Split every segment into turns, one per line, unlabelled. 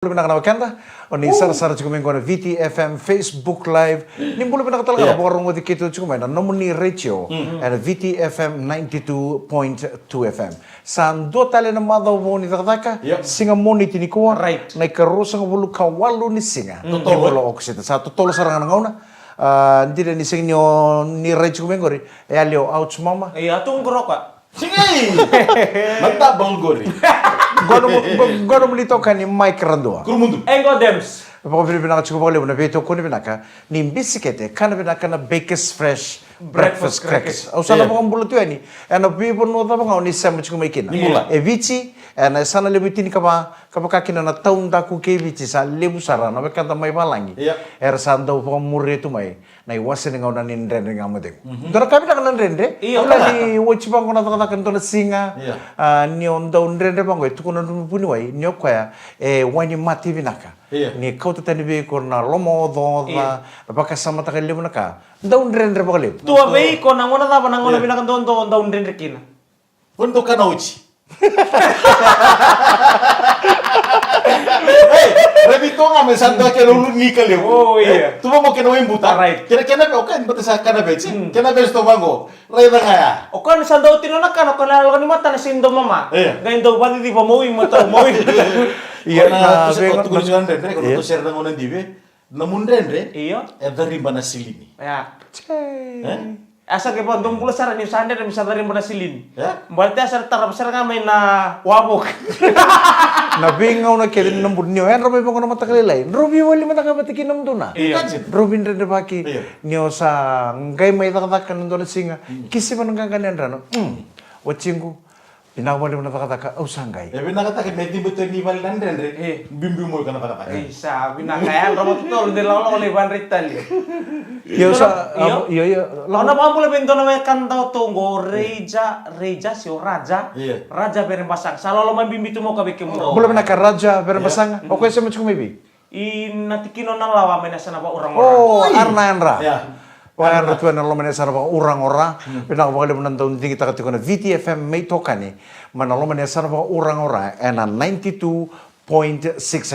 Pinakawakanda on sara chukumen kona VTFM Facebook Live nimbulu pinakatalaga borong ngoti kitu chukumen nomuni ratio and VTFM 92.2 FM san do tale na madaw mo ni takataka singa moni tinikuwa na ikarusa ng bulu kawalu ni singa totolo oksita sa totolo sarangan ngauna ndire ni sinyo ni ratio chukumen gori e alio ouch mama
e atung kroka
Singai! Mata balgori.
Gono mulito ka ni Mike Randoa.
Kurumundu.
Engo Dems.
Pag pinaka chuko pag na beto ko ni pinaka ni bisikete kana pinaka na Baker's Fresh breakfast crackers. Au sana mo ang buluto yani. Ano pipo no ta mga ni sama chuko may kina. E vici ana sana lebutin ka ba kapag na taon da ku ke vici sa lebu sara na bekanta may balangi. Er sanda po murre tu may na iwasan nga na nindren nga mo de. Dara kami na kanan rende. Wala ni watch bang ko na ta kanto na singa. Ni on daw rende bang ko itu ko na puniway nyokaya e wani mati binaka. Ni kau tu tadi be korna lomo do da baka sama ta kalimu naka daun rendre bakale
tua be ko nangona da nangona binakan don daun rendre kina
Untuk kana uci. Hey, rebito nga may sando ka lulu ngikal yo.
Oh iya.
Tu mo kena wim buta. Kena okan bata sa kana be. Kena be sto bango. Reda kaya.
Okan sando tino na kan okan lalo ni mata na sindo mama. Gain do bati di pamowi mata mowi.
Iya na be ko tujuan rendre ko to share ngonan dibe. Namun rendre.
Iya.
Dari mana silini.
Ya. Asa ke pondong pula sara ni sande dan bisa dari mana silin. Berarti asar tarap sara kami na wabok.
na bingaw na kaya nambun niyo yan robi pa ko na matakalilay robi wali matakabatikin nam doon na robin rende baki niyo sa ngay may takatakan nandun na singa kisi pa nang ganyan rano watching ko pinawali mo na takataka sanggay
nakataka may dibuto ni Valan rendre bimbi mo ka na takataka
sabi na kaya robot to hindi lang oleh ban rital
yo sa yo
launa pa pula bento na may kanta to go reja si raja raja berembasang salo man bimbi mo kabe kemo
bula na ka raja berembasang okay sa mo maybe
natikino na lawa may nasa na ba orang
arna enra Wala na tuwa na loman sa rabang urang-ora. Pinakabakali mo nandun din kita katiko na VTFM may toka ni. Manaloman sa rabang urang-ora and 92.6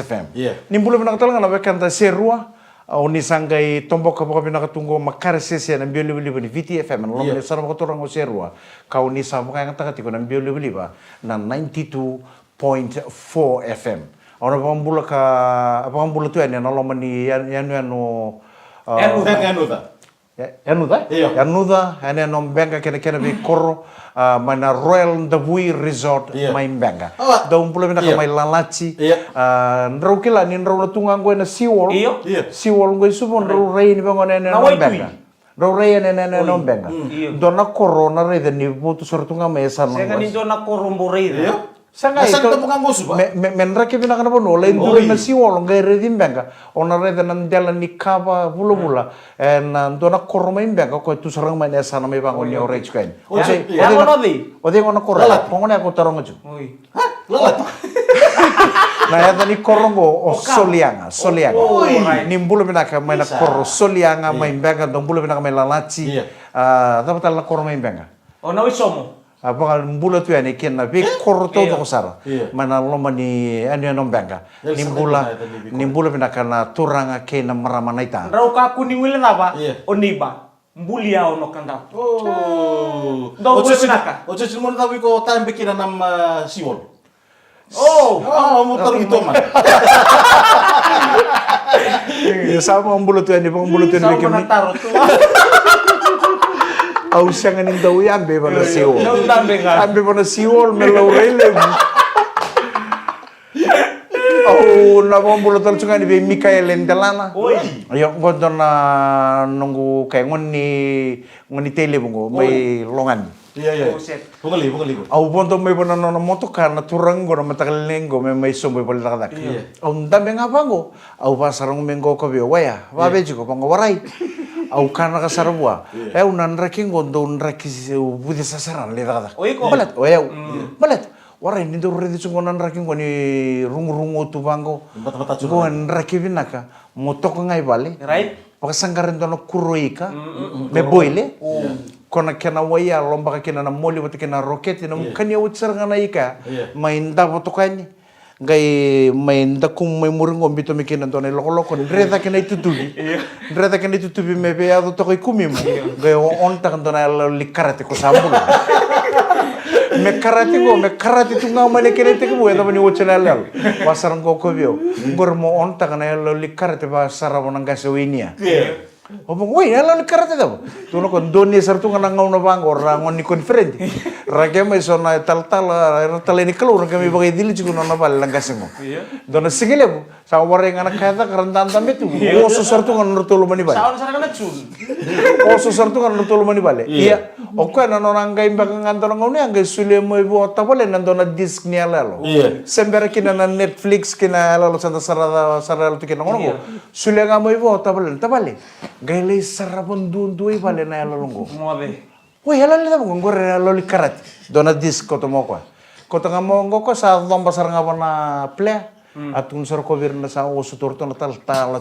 FM. Nimbula mo nakatalang na bekanta serua. Unisanggay tombok ka po kami nakatunggo makaresesya ng biyo-libo ni VTFM. Manaloman sa rabang katurang o serua. Kaunisa mo kaya katiko ng biyo-libo na 92.4 FM. Ano pa ang bula ka, apang bula tuwa niya, naloman ni yan Yanuda, ane nom benga kena be koro, mana Royal Ndabui Resort main benga. Daun pula bina kamay lalaci, nrau kila ni nrau na tungang gue na seawall, seawall gue supon nrau rei ni benga nene nom benga. Nrau rei nene nom benga. Dona koro na rei ni butu sortunga me san.
Saya kan ni dona koro mborei.
Sangay
ito
menra ke bina kana bono lain dure na siwol ngai redim benga ona reda nan jalan ni kaba bula en dona korma benga ko tu sarang mane sana me bango ni ore chkain ode ngona korla ngone ako tarong ju
lalat
na ya ni korongo solianga nimbulu bina ka main koro solianga main benga dong bulu bina ka main lalaci dapat la korma benga
ona wisomo
Apakah bulat tu yang ikan nabi korto tu kosara, mana lomba ni anu yang nombengka, nimbula pinakana turanga kena maramana ita.
Rau kaku ni wile apa? Oniba, bulia ono kanda.
Oh,
dau boleh pinaka.
Ojo cuma tahu ko time bikin nama siwol.
Mau
taruh itu mah.
Ya sama bulat tu yang bulat tu yang bikin ni. Au siang ni daw yan be bana siwol. Ambe bana siwol melawrele. Au na bombulo tal chunga ni be Mikael Endelana. Ayo ngodon na nunggu kay ngoni tele bungo may longan.
Iya. Bungali.
Au bonto may bana no moto kana turango na matakalengo may somboy pala kadak. Au ndambe nga bango. Au pasarong mengo ko be waya. Babe jugo bango waray. Au kana ka sarwa unan raking gondo unraki budi sasaran le dada balat balat warai ni do redi sungonan raking goni rungu tu bango go raki binaka motok ngai bale pakasanggaran dono kuroika me boile kona kena waya lomba kena na moli bote kena roket na mukanya utsar ngana ika mainda botokani Ngai main dakung mai murung ombito mikin antone loko-loko ndreta kena itutubi. Ndreta kena itutubi mebe ado toko ikumi mo. Ngai onta kantona likarate ko sambul. Me karate tu ngau mane kene te ko eta bani ochana lal. Wasarang ko ko bio. Ngor mo onta kana likarate ba sarabona ngase winia. Obong, woi, ala likarate daw. Tuno kon doni sartu nga ngau na bang orang ngoni konferenti. Ragya may so na tal ni kalur kami bagay dili chigo na bal lang kasing mo. Dona sigile mo. Sa wari nga nakata karantan tamit tu. Oso sartu nga nutulo mani bal.
Saon sarang na chun.
Oso sartu nga nutulo mani bal. Iya. Oka na nangay bakang anto ngau ni angay sule mo ibo tapole nandona disk ni alalo. Sembera kina na Netflix kina alalo santa sarala tu kina ngono. Sule nga mo ibo tapole. Gailay sarapon duy bale na lalonggo.
Muabe.
Woi, halal na mo ngore loli karat. Dona disk ko to mo ko. Ko to mo ko sa lomba sarang na play. Atun sar ko virna sa osu torto na tal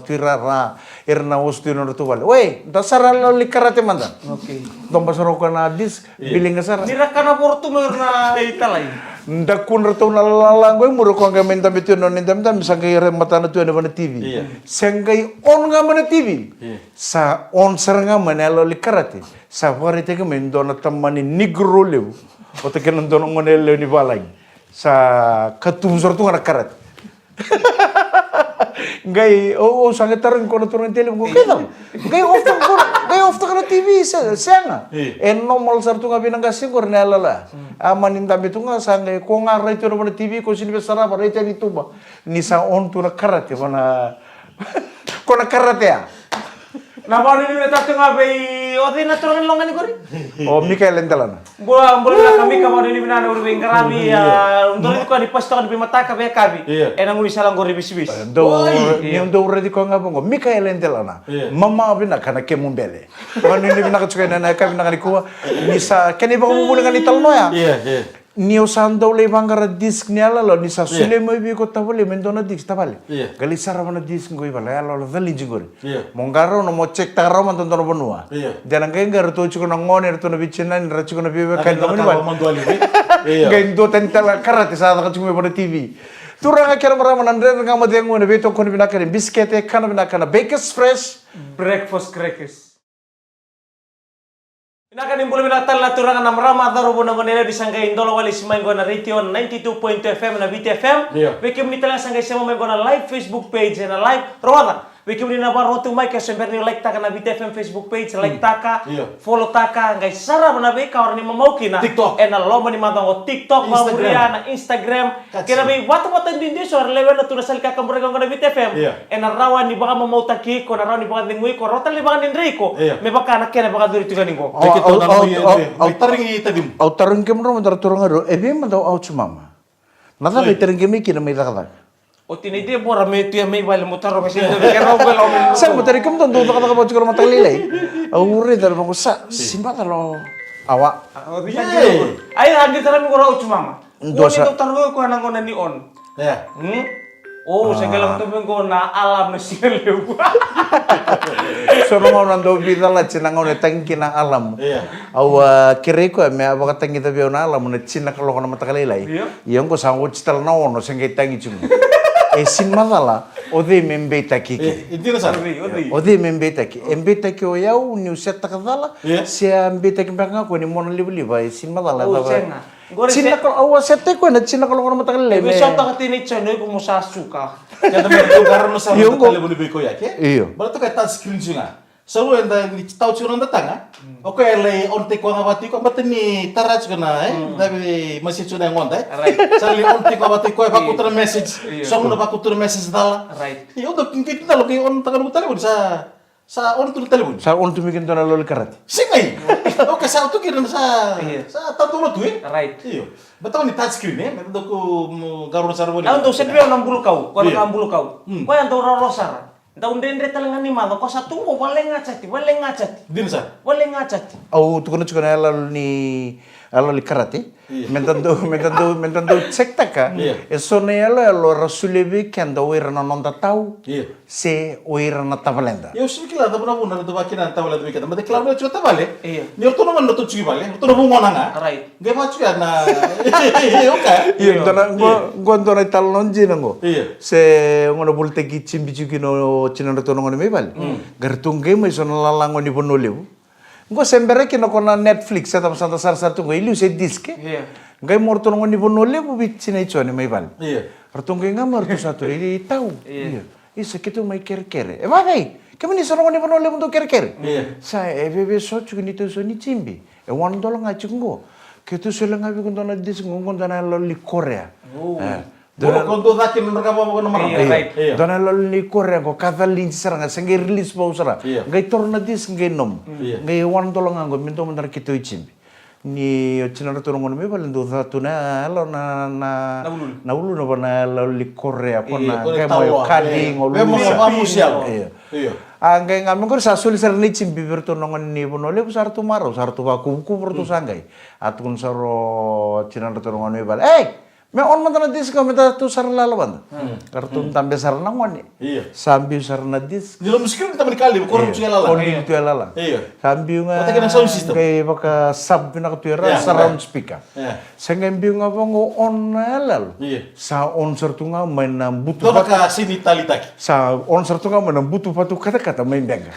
tirara irna osu tino to bale. Woi, da sar loli karat manda.
Okay.
Lomba sar ko na disk biling sar.
Nira kana portu na italay.
Ndakun rato na lalangoy muro ko nga menta bitu no nindam dam sangay remata na tuan na TV. Sangay on nga mana TV. Sa on sar nga mana loli karate. Sa warite ka mendo na tamani negro lew. O te kenan dono ngone lew ni balay. Sa katum sar tu nga karate. Ngay sangat tarang ko na turun tele ko kaya. Ngay off ta kana TV senga. Normal sar tu nga binanggasin ko na lala. Amanin dami tu nga sangay ko nga right na TV ko sini besara ba right ni tuba. Ni sa on tu na karate mana. Ko na karate ya.
Napa ni meta tu ngabe odi na turun longan ni kori.
Oh Mikael entalana.
Gua boleh kami kamu ni mina uri bengkarami ya. Untuk itu kan di posto kan bimata kabe kabi. Enang uri salang gori bisbis.
Do already ko nga bongo Mikael entalana. Mama bina kana ke mumbele. Kani ni bina ka tsukena na ka bina ka kuwa ni sa kani ba mo bulan ni talno ya. Nio sando le bangara disk ni ala lo ni sa sule mo bi ko tabole mendona disk tabale. Gali sara mana disk ngoi bala ala lo dali jingori. Mongaro no mo cek taro man tontono bonua. Jangan kaya ngar to chuko na ngone to na bichina ni rachuko na bibe kan no ni bal. Gain do tentala karate sa ka chuko pada TV. Turang akira marama nandre nga mo dengo na beto kon binakare biskete kana binakana Bakers Fresh
breakfast crackers. Inakan imbul minatal na turangan na marama darubo na manila disangay indolo wali simain ko na radio 92.2 FM na BTFM. Bekim ni talang sangay siya mo na live Facebook page na live rawata. Bekim ni na barotu mai ka sember ni like taka na BTFM Facebook page like taka follow taka ngay sara na be ka or ni mamau kina
TikTok
na loma ni matang TikTok maburia na Instagram kira be watu din di so lewen na tunasal ka kambure ko na BTFM na rawan ni baka mamau taki ko na rawan ni baka dingui ko rotal ni baka din ko me baka na kena baka duri tuganin ko.
Autaring kem ro mandar turang ro ebe mandau au chumama. Nada betering kem kina mai dakada.
O tinidi mo rame tu may bal mo taro kasi do kero belo mo.
Sa mo tari kem don do ka ka bot ko matang lilay. Uri dar mo sa simba talo awa.
Ay andi tara mo ro chumama.
Dosa.
Ni taro ko nang ni on.
Ya.
Oh, segala tu ko na alam na siya lew.
So mo nando bidala chinang on tangki na alam. Au kire ko me abaka tangi tabi on alam na china kalo ko na matakalilay. Yang ko sango chital na ono sengge tangi chum. Sin madala ode membeta kiki.
Intino sa.
Ode membeta ki. Embeta ki o yau ni useta kadala. Si embeta ki banga ko ni mona liba sin madala
Oh, senga.
China ko awa sete ko na china ko na matakalilay.
May shot ka tini chano ko mo sa suka.
Jadi mereka karena masa
Yung
kali boleh beko ya, ke?
Iyo.
Baru tu kayak touch screen juga. Selalu yang dah tahu cuman datang ah. Oke, le onte ko ngawati ko batin ni taraj ko na tapi masih cuna yang onte. Sali onte ko ngawati ko pakutur message. Song na pakutur message dala.
Right.
Iyo udah kita lo kayak on tangan telepon sa on tu telepon.
Sa on tu mikin to na lol karat.
Singai. Oke, sa tu kira sa tahu lo tu
Right.
Iyo. Betul ni touch screen betul ko garun sarbo ni.
Ang to sedre nang bulu kau, ko nang bulu kau. Ko yang to rosar. Daun dendre talangan ni malo ko sa tungo wale ngacati.
Din sa.
Wale ngacati.
Au tu kono chukona lol ni alo li karate mentando cek taka e sone alo rasulevi kendo ira na nonda tau se oira na tavalenda
Eu sei que lá dá para bunda do aqui na tábua do weekend, mas de claro eu vale. Ni orto no mando tu vale. Orto no ngona nga.
Right.
Ge ma chuka na. Oka.
iya dona tal non jinango
Iya.
se ngono bulte ki chimbi no chinano to ngono me bal gartung game so lalango ni bonoleu ngo sembere ki no kona Netflix sa tam santa sar tu ngo ilu se diske ngai morto ngo ni bonoleu bi chine chone me bal
Iya.
artung ngai ngamar tu satu ri tau iya isa kitu mai kere e vai kami ni so ngo ni bonoleu untuk kere
Iya.
sa e bebe so chu ni to so ni chimbi e wan dolo nga chungo kitu sele ngabi kondona dis ngondona lo li Korea
Dona kondo daki no mereka mau no marang.
Iya.
Dona lo li Korea ko kada linci saranga sengi release pa usara. Ngai torna dis ngai nom. Ngai wan tolong anggo minto mentar kitu ichimbi. Ni china to ngono me balen do tu na lo na ulu no bana lo li Korea ko na ngai mo kadi ngolu.
Mo musial. Iya.
Anggai ngamen ko sa suli sar ni chimbi berto nongon ni bonole bu sartu maro sartu ba ku bertu sangai. Atun saro china to ngono me bal. Me on mata na dis kami tu sar lalaban. Kartun tambe sar na ngoni.
Iya.
Sambil sar na dis.
Di lo muskin kita berkali, korum segala lah.
Oni itu lala.
Iya.
Sambil nga.
Pati ka ng sound system.
Kay baka sub na katuira surround speaker.
Iya.
Sengembiu nga bango on lal.
Iya.
Sa on sertu nga main na butu.
Tuh baka sini talitaki.
Sa on sertu nga main na butu patu kata main benga.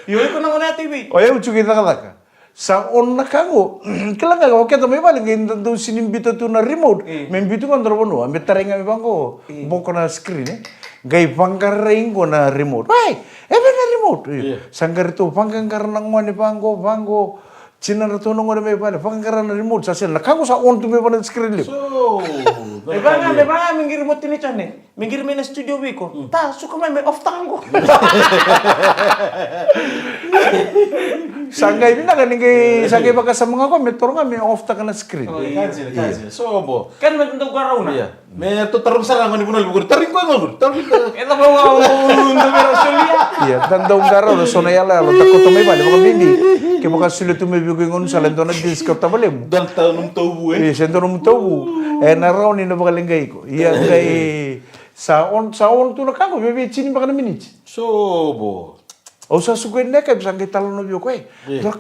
Yoi ko na ngona TV.
Oye ucu kita kata. Sa on na kango, kailan nga okay to may balik do sinimbito to na remote. Membito kan terbono, ambil taringa mi bangko, boko na screen gay pangkaring ko na remote. Ay, na remote. Sanggar to pangkang karang mo ni bangko. China na to nung may balik, pangkang na remote sa sila. Kango sa on to may balik screen lip.
So,
Banga, minggir mo tinichan eh. Minggir mo na studio wiko. Ta, suka may off tango.
Sanggay bina kan ngay sanggay baka sa mga ko may toro nga may off ta ka na screen.
kansi. So, bo.
Kan may tentang garaw na.
Iya. Me to tarung sarang ko ni bunol bukur. Taring ko ngol. Taring ko.
Ito ba untuk Australia?
Iya, tanda ungkara lo sona yala lo takot to may balik mga bindi. Kaya baka sulit to may bigay ngon sa lento na discount ta balem.
Dan tanum tubu
Iya, sento nung tawu. Naraw ni na bakalingay ko. Iya, kay sa on to na kango bebe chini baka na minute.
So, bo.
O sa sukuin na kay bisang kita no biyo ko eh.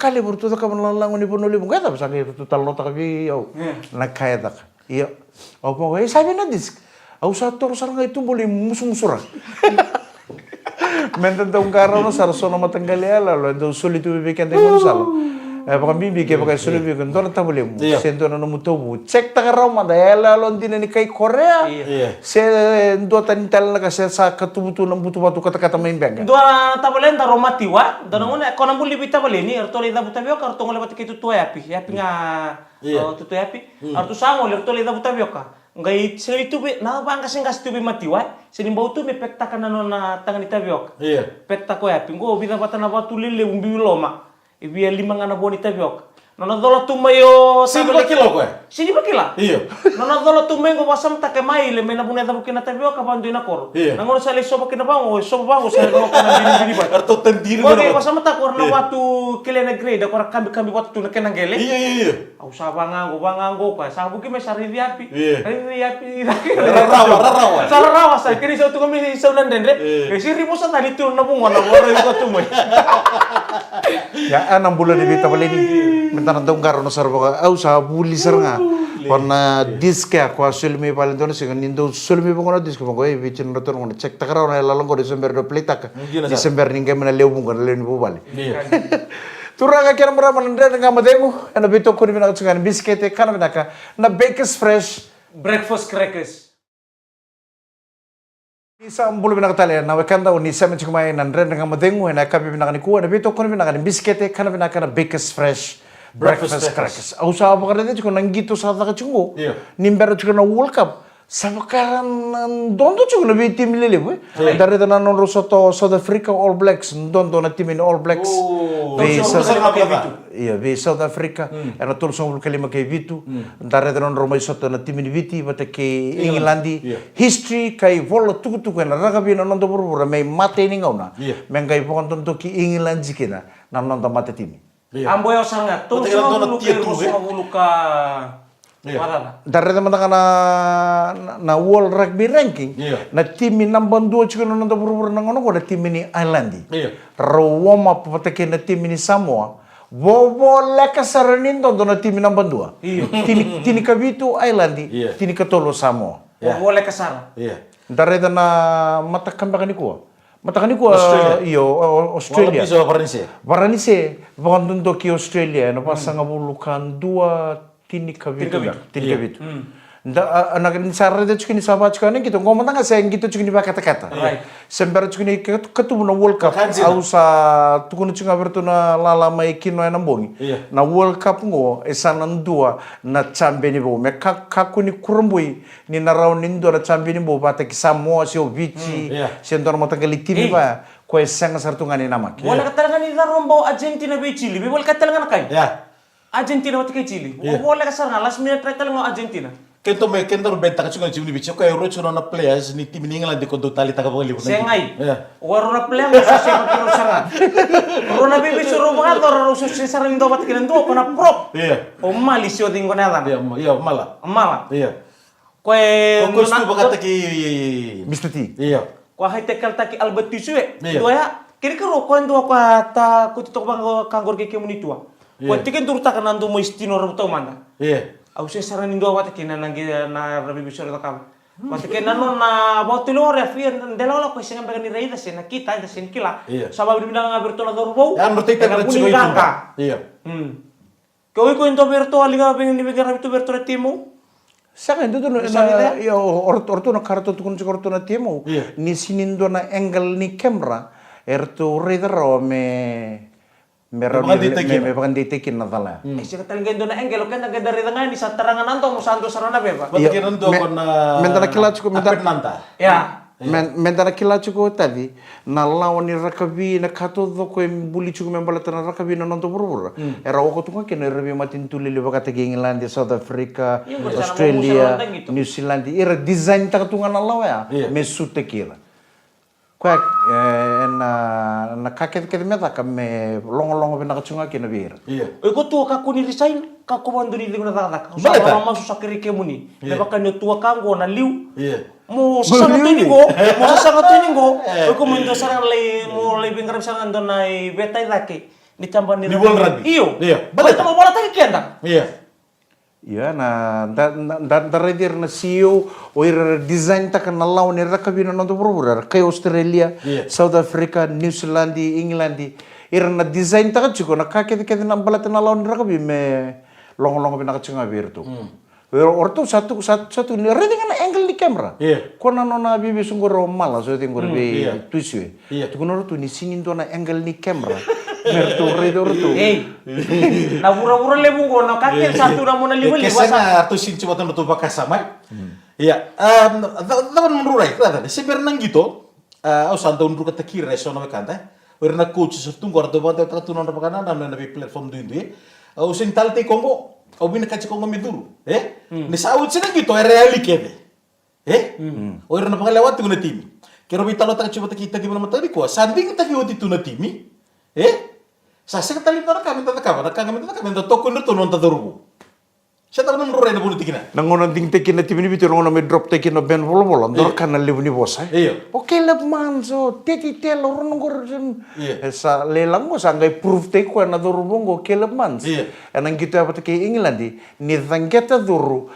Kali burto ta ka manlalangon ni punuli mo kaya bisang kita talo ta ka biyo. Nakaya ta ka. Iya. O po ko sabi na disk. Au sa tor sarang itu boleh musura. Mentang ungkara no sarsono matanggali ala lo do sulit bibikan de salo. Baka bibi ke baka sulit bibikan do ta boleh mu. Sento na mo to bu. Check ta ka raw madayala lo din ni kay Korea. Se do tan tal na kasi sa katubuto ng butu-butu kata-kata main bang.
Dua tabalen ta romatiwa, dan ngone ko nang buli bita bale ni arto le da butabio karto ngole batik itu tua yapi nga tu yapi arto sango le arto le da butabio ka ngai se itu be na bang kasi ngas tu be matiwa sini bau tu me pekta kana na tangan itabio
Iya.
pekta ko yapi ngo bida batana batu lele umbi loma ibi lima ngana boni tabio Nona dolo tu mayo
Sini bakilo ko eh.
Sini bakila.
Iya.
Nona dolo tu mengo basam ta kemai le mena bune da bukina tabio ka bandu ina kor.
Iya.
Nangono sale so bakina bango so bango sale ko kana bini ba.
Arto tendiri
Oke basam ta kor na watu kelena grade kor kambi watu na kenang gele.
Iya.
Au sa bangango ka sa buki me sari diapi.
Iya.
Ari diapi.
Rarawa.
Sala rawa sa kiri sa tu kami sa unan dendre. Ke siri mo sa tadi tu na bungo na boro ko tu mo.
Ya 6 bulan di bita bali ni. Mentang tong karo no sarbo au sa buli sarnga. Pona disk ya ko sulmi palen don singa nindo sulmi bongo disk bongo e vicin rotor ngono cek takara na lalong ko Desember do pletak. Desember ninge mena lew bongo le ni bubale. Turanga kera mara manandre nga madengu ana bito ko ni na tsungan biskete kana binaka na Bakers Fresh
Breakfast crackers.
Isa ambulu binakatali na wakanda o ni semen chikumay nandre nga madengu na kapi binakani kuwa na bito ko ni binakani biskete kana binaka na Bakers Fresh Breakfast crackers. Au sa apa kada chiko nangito sa ta chungo. Nimber chiko na World Cup. Sabakaran dondo chiko na tim lele boy. Dari na non rosoto South Africa All Blacks dondo na tim in All Blacks. Iya, ve South Africa. Era tol som kalima kay Vitu. Dari non romay soto na tim in Viti bata kay England. History kay volo tuku na ragabi na nondo burbura may mate ni ngauna. Mengkay pokon tonto ki England jikina na nondo mate tim.
Iya.
Amboy osanga tu
Betul,
sama
kan,
bulu
tiap
ke
tuh,
sama bulu ka.
Iya.
Mana?
Dari teman-teman na World Rugby Ranking,
Iya.
na tim ni number 2 juga nonton buru-buru nangono ko na tim ni Islandi.
Iya.
Rawama papatake na tim ni Samoa. Bobo leka saranin to na tim number 2.
Iya.
Tini kabitu Islandi,
Iya.
tini katolo Samoa.
Iya.
Boleh kesana.
Iya.
Dari na matakambakani ko. Matakani ko Australia.
Wala bisa Varanasi.
Varanasi, bukan untuk ke Australia, na pasang bulukan 2 tini kabitu. Tini
Iya.
kabitu. Anak ini sarre de chukini sahabat chukani gitu ngomong tanga saya gitu chukini ba kata-kata.
Right.
Sembar chukini ketemu na World Cup.
Kanzina.
Ausa tukunu chunga bertu na lala mai kino na mbongi.
Iya.
Na World Cup ngo esanan dua na champion bo me kakuni kurumbui ni na raun nindo na champion bo bata ki Samoa si Ovici.
Iya.
Si ndor mo tagali timi ba ko esang sartungani namak.
Boleh katalangan ni rombo Argentina be Chile. Boleh katalangan kai.
Ya.
Argentina waktu ke Chile.
Iya.
Boleh kesana last minute try talangan Argentina.
Kento benta ka chunga chimni bicho ka euro chuno na players ni tim ni England ko tali taka bali.
Sengai.
Ya.
Waruna plan sa siya kiro sanga. Rona bibi suru mga dor so sesar ndo bat kinan do kona prop.
Iya.
O mali sio dingo na dan.
Iya, mala.
Mala.
Iya.
Kwe
Kung gusto ba kata ki
Mr. T.
Iya.
Kwa hai tekel taki Albert Tisue.
Iya.
Doya kiri kiro ko ndo kwa ta ku to bang kangor ke kemuni tua. Kwa tiken turta kanan do mo istino ro to mana.
Iya.
Au se saran indo wat kinan nangi na rabi bisor to kam. Pati kenan no na botilo refian de la ko singa bagani reida sen kita da sen kila.
Iya.
Sabab di bidang berto la dorbo.
Ya nurti ta na chugo itu. Iya.
Kau ikut into berto aliga pengen di bigara itu berto timu.
Saka itu na ya orto na karto tukun orto na temo.
Iya.
Ni sinindo na angle ni camera erto redero me bagan ditekin na tala.
Siya talaga indo na engelo kan naga dari tengah di satarangan nanto mo santo sarana beba.
Bata kiran do ko na
mentana kilat ko
nanta.
Ya.
mentana kilat ko tadi na lawan ni rakabi na kato do ko buli chuko membalata na rakabi na nonto burubura. Era ko tunga ken rebe matin tulile bagata England, South Africa,
Yung bersama
Australia,
Musa gitu.
New Zealand. Era design ta tunga na lawa ya.
Iya.
Mesute kira. Kwak na kaket meta kame longo bena kachunga kina bir.
Iya.
Iko tu kaku ni resign kaku bandu ni linguna tak.
Boleh tak?
Sama masuk sakiri kemuni. Leba kan tua kanggo na liu.
Iya.
Mo sasanga tu ni go. Mo sasanga tu ni go. Iko mo indo sarang le mo le bingar sarang ando na betai laki. Ni tambah ni.
Di World Rugby?
Iyo.
Iya.
Boleh tak bola tak kianda.
Iya.
Ya na redir na CEO o design ta kan law ni rakabi na nonto burubura kay Australia,
Iya.
South Africa, New Zealand, England. Na design ta chuko na kaket na balat na law ni rakabi me long bina kachunga bir tu. Orto satu ni reading na angle di camera.
Iya.
Kona no na bibi sunguro mala so tingor be
Iya.
tuisue.
Iya.
Tukunor tu ni singin to na angle ni camera. Mertu redor tu.
Hey. Na pura-pura lebu go na kakek satu na mo na libu libu
Kesa
sa.
na arto sinci watan tu bakasama. Iya. Dapat menurai tata. Sebenarnya gitu. Santo undur kata kira so na kanta. Werna coach sertung gordo bante tatu na bakana na platform du indu. Usin talte Kongo. Au bina kaci Kongo miduru. Ni saud sina gitu reali kebe. Werna pakalewat tu na timi. Kero bitalo ta coba kita gimana matari ko. Sanding ta kiwati tu na timi. Sasa kata limpar kami tata kami tata toko nurto non tata rubu. Saya tahu nomor rena bulu tikina.
Nangonan ding tekin na timi bitu nangonan me drop tekin na ben bolo ndor kana lebu ni bosa.
Iya.
Oke leb man so teti tel orang ngor jen.
Iya.
Sa lelang mo sangai proof te ko na doru bongo keleb man.
Iya.
Enang gitu apa ke England ni zangeta duru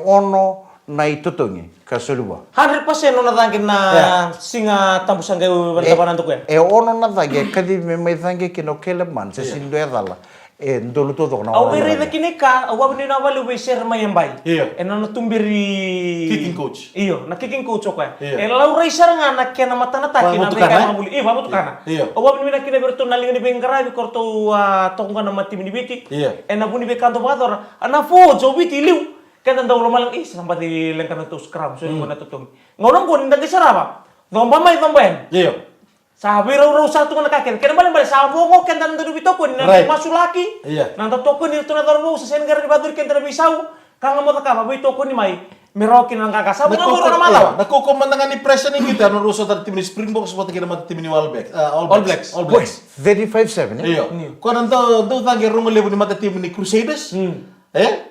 ono na itotongi kasuluba.
100% no natangkin na singa tambusan kayo bertabanan to ko.
Ono na zage kadi me mai zange kino keleb man se sindo edala. Ndolu to na.
Au beri da kinika, au abni na walu be share mayambay.
Iya.
Eno na tumberi
Kicking coach.
Iyo, na kicking coach ko.
Iya.
Lau raisar nga na kena mata na taki na
Babutukan,
beka mabuli. Iya, babutukan.
Iya.
Au abni na kina berto na linga ni bengarabi korto tongga na mati ni biti.
Iya.
Ena buni be kanto bator. Ana fo jo biti liu. Kena ndaw lo malang sampai di lengkan to scrum so ko na tutong. Ngorong ko ninda kisaraba. Domba may domben.
Iya.
Sabi raw satu na kaken. Kena balik balik sabo ko kena nda dubito ko na
Right.
masulaki.
Iya.
Nanda toko ni to na darbo sa sengar ni badur kena bisau. Kanga mo ta ka baboy toko ni mai. Merokin ang kakasa, mga guru na malaw.
Nakukumandangan ni pressure ni kita no ruso tar tim ni Springboks buat kita mata tim ni All Blacks.
All Blacks.
All Blacks.
35-7
Iyo. Kau nanti do tangi rungo lebu ni mata tim ni Crusaders.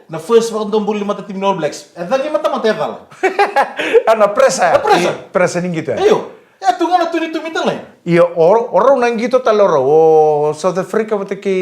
Na first waktu tombol ni mata tim ni All Blacks. Tangi mata eval.
Ana presa.
Presa.
Presa ning gitu ya.
Iyo. Ya tungan na tuni tumita lain.
Iya, orang nang gitu taloro. Oh, South Africa pati ki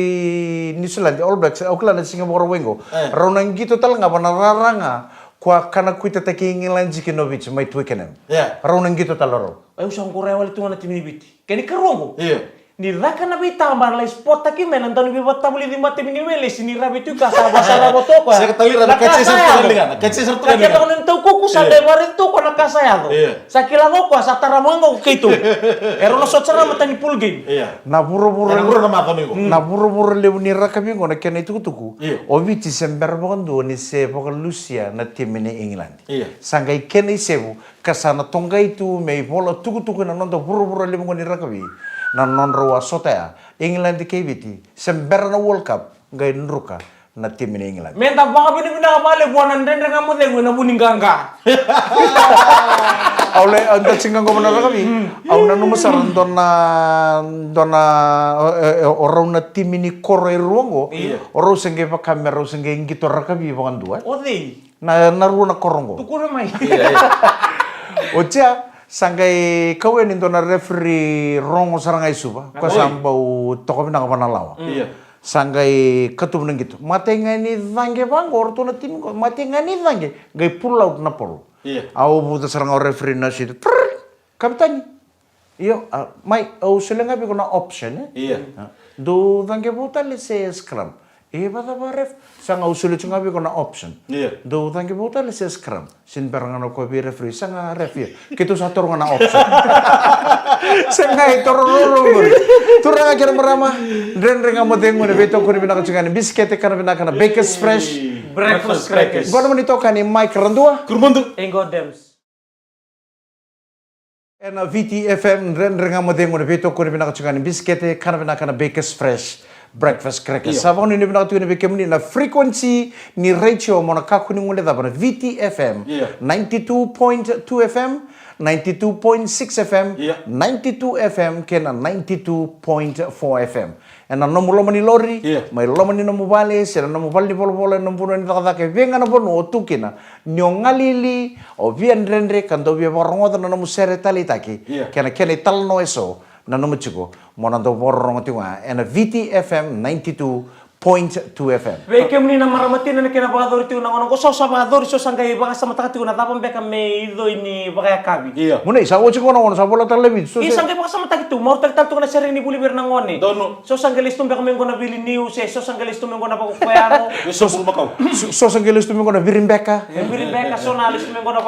New Zealand, All Blacks, Auckland, Singapore, Wengo. Orang nang gitu tal nggak pernah raranga. Kwa kana kuita taki England Jikinovic mai tuikenem.
Ya.
Orang nang gitu taloro.
Ay, usang korewa litungan na timinibiti. Kani karongo.
Iya.
Ni raka na bitambang la sport taki menan tanu bibata muli di mati minimele sini rabi tu kasa basala botoko.
Saya ketali rada kece sertu dengan. Kece sertu
Kaya
dengan.
ako nang tau kuku sa debari tu ko nakasayado.
Iya.
Sa kilango ko sa taramango kito. Ero no sotsara matani full game.
Iya.
Na puro-puro
na mata nigo.
na puro-puro lebu ni rakabi ngona kena itu tuku.
Iya.
Oviti sember bondo ni se boka Lucia na tim ni England.
Iya.
Sangai kena sebu kasana tonga itu mei bola tuku na nondo puro-puro lebu ngoni rakabi. Na non roa sotea England di KBT sember na World Cup ngai nruka na tim ni England.
Menta baka binibina male buanan dendre ngamu dengu na buninganga.
Aule anda singa ko benar kami. Auna no masaran dona orang na tim ini koroi ruango. Orang sengge pa kamera sengge ngito rakabi bangan dua.
Odi.
Na naru na korongo.
Tukura mai.
Ocha sanggai kawen into na referee rongo sarangai suba. Ko sambau toko bina ka panalawa.
Iya.
Sanggai ketum nang gitu. Matenga ni dange bang orto na tim ko. Matenga ni dange. Gai pull out na polo.
Iya.
Au buta sarang referee na situ. Kapten. Iyo, mai au selenga bi kona option
Iya.
Do dange buta le se scrum. Bata ba ref sang au sulu chunga bi kona option.
Iya.
Do dange buta le se scrum. Sin barang ko bi referee sanga ref ya. Kitu sator ngana option. Sanga itororo. Turanga kira marama. Dren renga modeng mo beto ko ni binaka chunga ni biscuit kana binaka na Baker's Fresh.
Breakfast crackers.
Gua naman ito kani Mike Randua.
Kurbantu.
Engo dems.
En VTFM renga modeng mo beto ko ni binaka chunga ni biscuit kana binaka na Baker's Fresh. Breakfast crackers. Sabon ni binaka tu ni bekem ni na frequency ni ratio mo na kakuni ngule da bana VTFM 92.2 FM 92.6 FM, 92 FM, kena 92.4 FM. En na nomu lomani lori, mai lomani nomu vale, sera nomu vale polo nomu puno ni takatake, venga na pono o tukina, nyongalili, o vian rendre, kanto via borongoda na nomu sere tali taki, kena tal no eso, na nomu chiko, monando borongotiwa, en VTFM 92.2 FM.
Beke mni na maramati na kena bagador tu na ngono ko sa bagador so sangay baka sa matakati ko na tapang beka me ido ini baka kabi.
Iya.
Muna isa wo chiko na ngono sa bola televid. So
sangay baka sa matakati tu mau tal tu na seri ni buli ber na ngone.
Dono.
So sangay listum beka mengo na bili news so sangay listum mengo na pakukuano.
So bulmakau.
So sangay listum mengo na birimbeka.
Birimbeka so na listum mengo na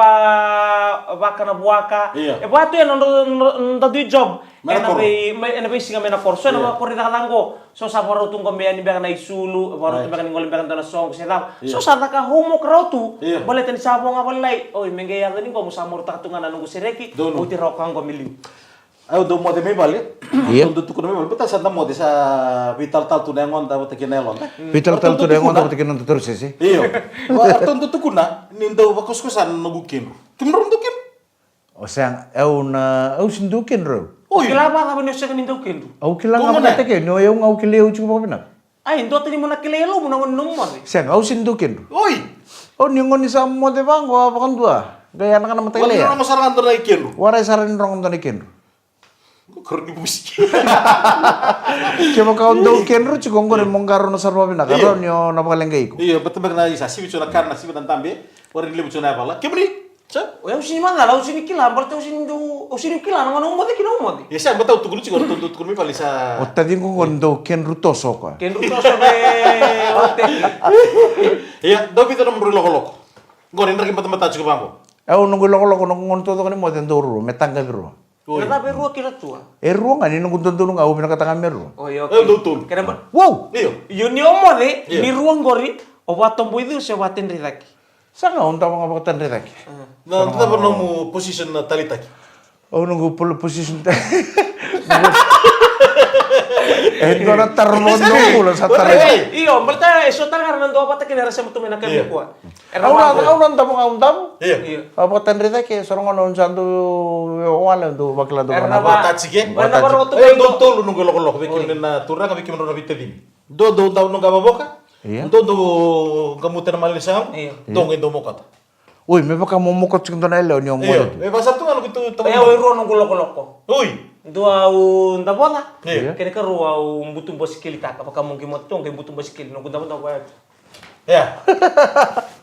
baka na buaka.
Iya.
E bato yan no do job.
Ena
bay singa mena korso na korita katango. So sa baro tung kombe ni beka na isulu, baro tung beka ni ngolem beka na song seta. So sa taka homo krautu, boleh tani sabo nga balay. Oy menge ya gani ko mo sa morta katungan na nungu sereki, uti rokang ko milim.
Ayo do mode me balik.
Iya.
Do tukun me balik. Betul sa mode sa vital tal tu nengon ta bote kinelon.
Vital tal tu nengon ta bote kinon terus sih.
Iyo. Wa tonto tukuna nindo bakus-kusan nugukin. Tumron tukin.
O sea, eu sindukin ro.
Oy, kilaba ka bino sa kanin daw kendo.
Au kilang nga mata ke, no yung au kileo chuko pa pinag.
Ay, ndo tani mo na kilelo mo na nung mo.
Siang, au sindukin.
Oy.
Oh, ningon ni sa mo de bang, wa bakan dua. Gaya na ka na mata
Wala
kilea.
na masarangan to na ikin.
Waray sarin rong to nikin.
Karni busi.
Kaya ka undo ken ro chuko ngore mongaro na sarwa pinag. Aro nyo napakalengay ko.
Iyo, betul na isa sibi chuna karna sibi tan tambe. Warin libu chuna pala. Kemri? Sa?
O yung sini mana la, o sini kila, barte o sini kila na ngano mo de kino mo de.
Ya sa betul tukun chiko tukun mi pali sa.
O tadi ko ngondo ken rutoso ko.
Kendo to sa be ote.
Iya, do bito na mru loko. Ngor indra kim mata chiko bambo.
Eu nungu loko nungu ngonto to ko ni mo den doro, metanga biro.
Kena be ruo kila tua.
Ruo nga ni nungu tonto nungu au pinakatanga meru.
O yo.
Lutul.
Kena ba?
Wow!
Iyo.
Yun ni mo de, ni ruo ngori, o batom buidu se baten ridaki.
Sanga unta mga bakatan riraki.
Na kita pernah mu position na talitaki.
Oh nunggu polo position. Ito na tarondo ulo sa tarondo.
Iyo, berarti esok tangan nanti apa tak kira sama tuh menakan
Iya.
kuah.
Aunan tamo.
Iya.
Apa tandrita ke sorong ono santu wala do bakla do.
Erna
Bota
ba?
sige.
Erna ba roto
Eh,
kayo?
tolo nung loko-loko bikin na turang bikin na bitadin. Do daw nung gababoka.
Iya.
Do gamutan na malisang.
Iya.
Do ngindo mo kata.
Uy, may baka momokot sing to na elo nyong mo.
Iya. Eh basa tu ano gitu
Eh, wiro nung gulo-gulo.
Uy.
Dua un tapona.
Iya.
Kene ka ruwa un butung bosikili tak apa kamu gimot tong kay butung bosikili nung kunta ba.
Ya.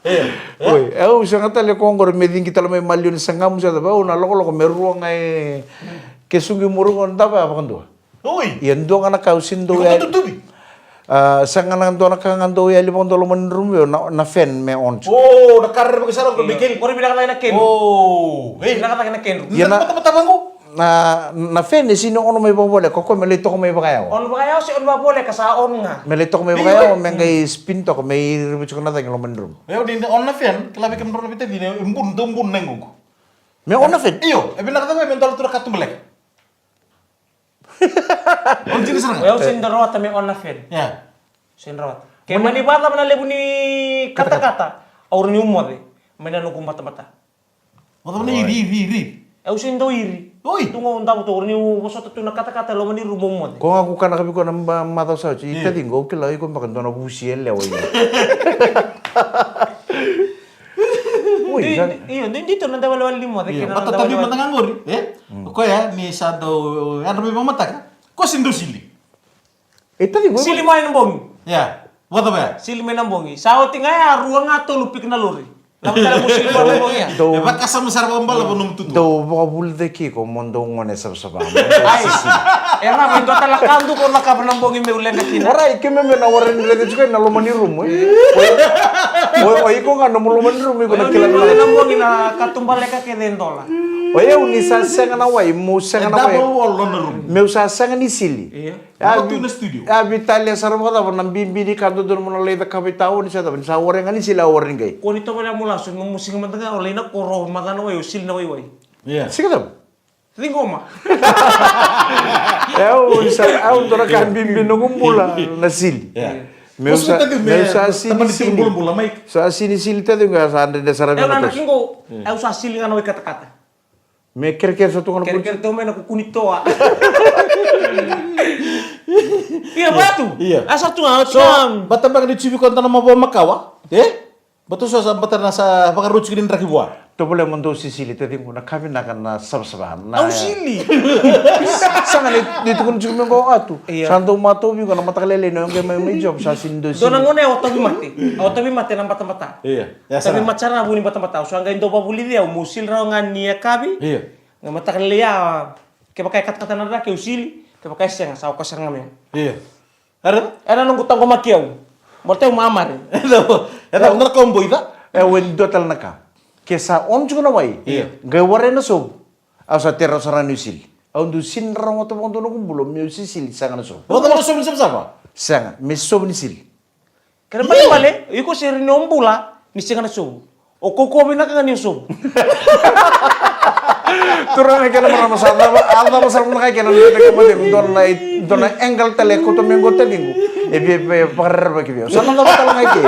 Iya.
Uy, eu sanga tale ko ngor medin kita may malyon sangam sa ba una loko meruo ngai kesungi murungon taba apa kan do.
Uy.
Yan do nga nakausin do
Ikaw tutubi.
sanga nang do nakang do ya limong do man room na fen me on.
Oh, nakarir mo kasarang ko bikin.
Kori bilang na ken.
Oh. Eh.
Bilang na ken.
Yan na-
Mata-mata ko.
Na fen sino ono may bobole ko melito ko may bakayaw.
On ba kayo si on ba boleh kasaon nga.
Melito ko may bakayaw mengay spin to ko may ribut ko na tayong loman room.
Ya di on na fen, kalabi kam ron bitadin, embun nengung.
Me on na fen.
Iyo, e binakata ko mentol tur katumbelek. On jenis serang.
Well, sindarot kami on na fen.
Ya.
Sindarot. Kaya manibata man lebu ni kata-kata. Aur ni umode. Menanu mata-mata.
Mata mana iri.
Eu sindo iri.
Oi.
Tungo unda to ni wasot tu na kata-kata lo mani rumo umode.
Kung ako ka nakabi ko ng mataw sa uchi, ita dingo, kila ko makanto na busien lewa yun. Uy,
Iyo, dito na dawal limo de
Iya,
kina
mata tabi mata nganggur, ya. Ko ya ni sado, ano may mata ka? Ko sindo sili.
ita dingo.
Sili mo ng bongi.
Ya. Wata ba?
Sili mo ng bongi. Sa oti nga ya ruang nga to lupik na lori. Lamat tala mo sili mo ng bongi ya.
Ya ba kasam sar bombal ba num tutu.
Do baka bulde ki ko mondo ngone sa sa ba.
Ay, era mo ito talakandu ko nakap ng bongi me ulen na kina.
Waray keme me na warin rede juga na lomani room. Oy ko nga no lomani room ko na kila
Ulen ng bongi na katumbale ka kedendola.
Oy uni sa senga na way mo senga na way.
Double wall on the room.
Meu sa senga ni sili.
Iya.
Ako tu na studio.
Ya Vitalia saramo da nang bimbini kanto don mo na leda kapitaw ni sa taban sa waring ani sila waring gay.
Kung ito wala mo lasun ng musing mataga olay na koro mata na way usil na way way.
Iya.
Sige tam.
Tingko ma.
Eu dora kan bimbini ngumbula na sili.
Ya.
Meu sa sili
teman di
sili.
bulan-bulan mai.
Sa sini sili tadi nga sa ande de sarami
Eu
na
na
tos.
kingo. Eu sa sili nga na way kata-kata.
Me ker sa tungan po.
Kira-kira to may nakukunitoa. Iya batu.
Iya.
Asa tu nga
So, bata bang di cibi konta na mabawa makawa? Betul so sa bata na sa pakaruci kinin rakibwa.
To boleh mundo si sili tadi nguna kami na kan na sabsabahan na.
Au sili.
Sanga ni tukun cuma ko atu.
Iya.
Santo mato bi ko na matakalele no yung may job sa sindo
Do
sili.
nang ngone auto bi mati. Auto bi mati nang bata-bata.
Iya. Ya
Tapi
sana.
macara buni bata-bata. So hanggang do babuli dia musil raw nga niya kabi.
Iya.
Nga matakalaya. Kaya pakai kata-kata nara kaya usili. Kaya pakai siyang sa kasar ngamen.
Iya. Ada?
Era nung gutang ko makiyaw. Morte umamar.
Ada benar combo itu?
Wen dotal na ka. Kesa on juga na way.
Iya.
Gaware na so. Asa terra sarani sili. Au du sin raw to mondo no kumbulo mi si sili sanga na so.
Betul betul sama.
Sanga mi so ni sili.
Kaya balik, iko si rinombula, ni siya nga na sub. O kukubi na ka nga niyo sub.
Turang kaya naman masada ba? Alda masal na kaya naman nagkamali. Don na angle tele ko to mengo telingo. Ebi parar ba kibiyo. Sana na batala ngai ke.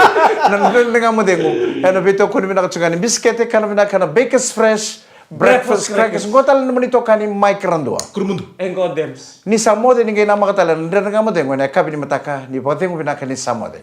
Nan nga mo dengo. Ano bito ko ni nakachugani biskete kana kana Baker's Fresh breakfast crackers. Gotal naman ito kani Mike Randoa.
Kurmundu.
Engo dems.
Ni samode ni ngay namakatalan. Nan nga mo dengo na kabi ni mataka ni bote mo binaka ni samode.